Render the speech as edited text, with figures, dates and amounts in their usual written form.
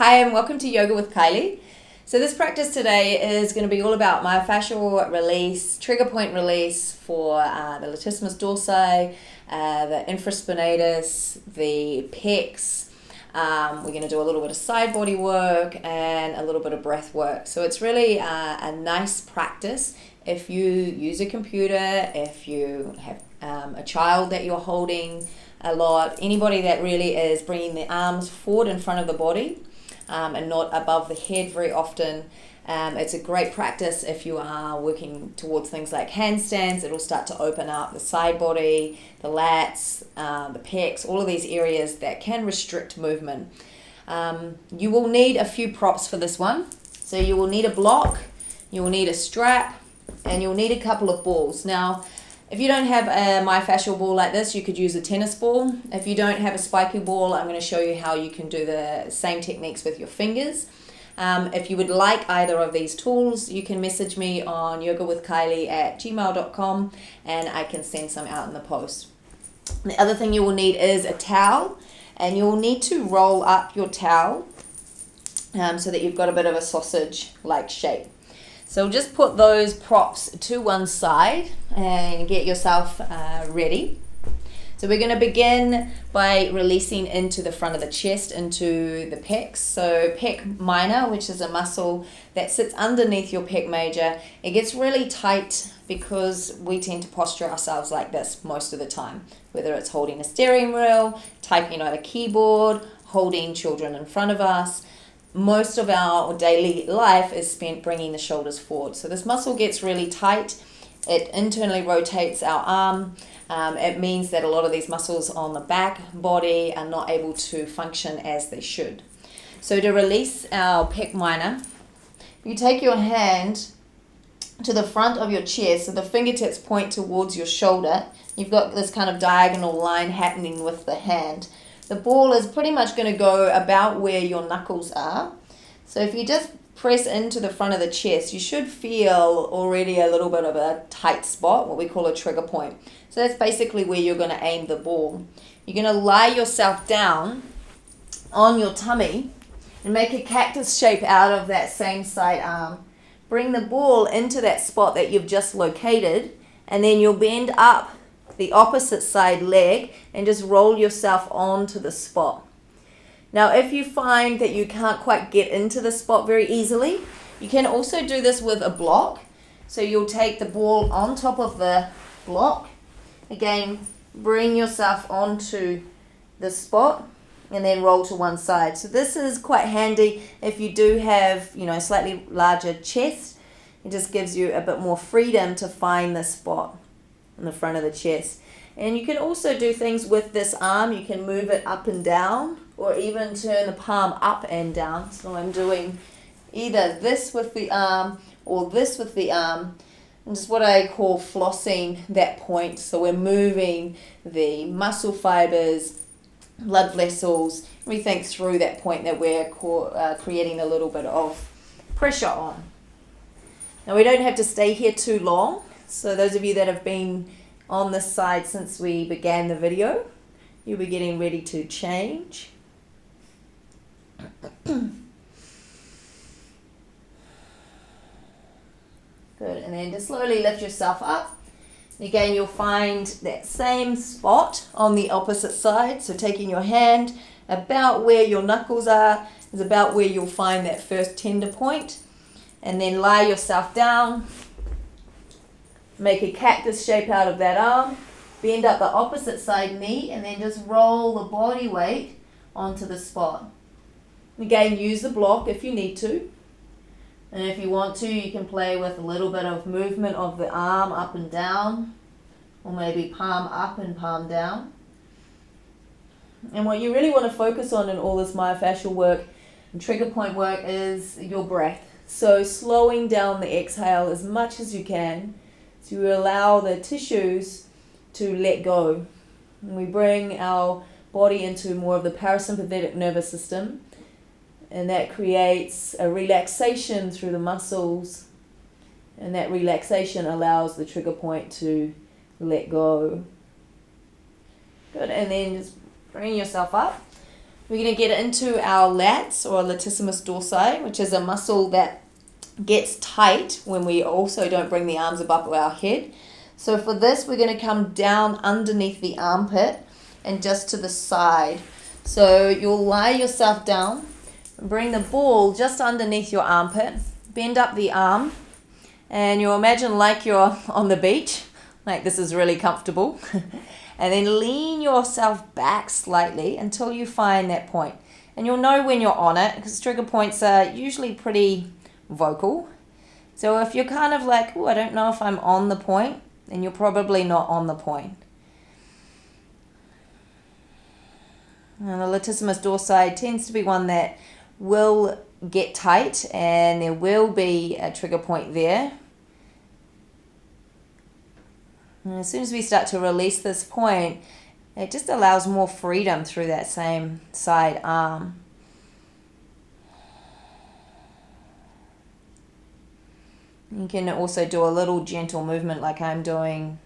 Hi and welcome to Yoga with Kylie. So this practice today is going to be all about myofascial release, trigger point release for the latissimus dorsi, the infraspinatus, the pecs. We're going to do a little bit of side body work and a little bit of breath work. So it's really a nice practice if you use a computer, if you have a child that you're holding a lot, anybody that really is bringing the arms forward in front of the body. And not above the head very often. It's a great practice if you are working towards things like handstands. It'll start to open up the side body, the lats, the pecs, all of these areas that can restrict movement. You will need a few props for this one. So you will need a block, you will need a strap, and you'll need a couple of balls. Now, if you don't have a myofascial ball like this, you could use a tennis ball. If you don't have a spiky ball, I'm going to show you how you can do the same techniques with your fingers. If you would like either of these tools, you can message me on YogawithKylie@gmail.com and I can send some out in the post. The other thing you will need is a towel, and you will need to roll up your towel so that you've got a bit of a sausage-like shape. So just put those props to one side and get yourself ready. So we're going to begin by releasing into the front of the chest, into the pecs. So pec minor, which is a muscle that sits underneath your pec major, it gets really tight because we tend to posture ourselves like this most of the time, whether it's holding a steering wheel, typing on a keyboard, holding children in front of us. Most of our daily life is spent bringing the shoulders forward. So this muscle gets really tight. It internally rotates our arm. It means that a lot of these muscles on the back body are not able to function as they should. So to release our pec minor, you take your hand to the front of your chest, so the fingertips point towards your shoulder. You've got this kind of diagonal line happening with the hand. The ball is pretty much going to go about where your knuckles are. So if you just press into the front of the chest, you should feel already a little bit of a tight spot, what we call a trigger point. So that's basically where you're going to aim the ball. You're going to lie yourself down on your tummy and make a cactus shape out of that same side arm. Bring the ball into that spot that you've just located, and then you'll bend up the opposite side leg and just roll yourself onto the spot. Now, if you find that you can't quite get into the spot very easily, you can also do this with a block. So you'll take the ball on top of the block. Again, bring yourself onto the spot and then roll to one side. So this is quite handy if you do have, a slightly larger chest. It just gives you a bit more freedom to find the spot in the front of the chest. And you can also do things with this arm. You can move it up and down, or even turn the palm up and down. So I'm doing either this with the arm or this with the arm, and just what I call flossing that point. So we're moving the muscle fibers, blood vessels, everything through that point that we're creating a little bit of pressure on. Now we don't have to stay here too long. So those of you that have been on this side since we began the video, you'll be getting ready to change. Good, and then just slowly lift yourself up. Again, you'll find that same spot on the opposite side. So taking your hand about where your knuckles are is about where you'll find that first tender point. And then lie yourself down. Make a cactus shape out of that arm. Bend up the opposite side knee and then just roll the body weight onto the spot. Again, use the block if you need to. And if you want to, you can play with a little bit of movement of the arm up and down, or maybe palm up and palm down. And what you really want to focus on in all this myofascial work and trigger point work is your breath. So slowing down the exhale as much as you can to allow the tissues to let go. And we bring our body into more of the parasympathetic nervous system, and that creates a relaxation through the muscles, and that relaxation allows the trigger point to let go. Good, and then just bring yourself up. we're going to get into our lats or latissimus dorsi, which is a muscle that gets tight when we also don't bring the arms above our head. So for this, we're going to come down underneath the armpit and just to the side. So you'll lie yourself down, bring the ball just underneath your armpit, bend up the arm, and you'll imagine like you're on the beach, like this is really comfortable. And then lean yourself back slightly until you find that point. And you'll know when you're on it, because trigger points are usually pretty vocal. So if you're kind of like, oh, I don't know if I'm on the point, then you're probably not on the point. And the latissimus dorsi tends to be one that will get tight, and there will be a trigger point there. And as soon as we start to release this point, it just allows more freedom through that same side arm. You can also do a little gentle movement like I'm doing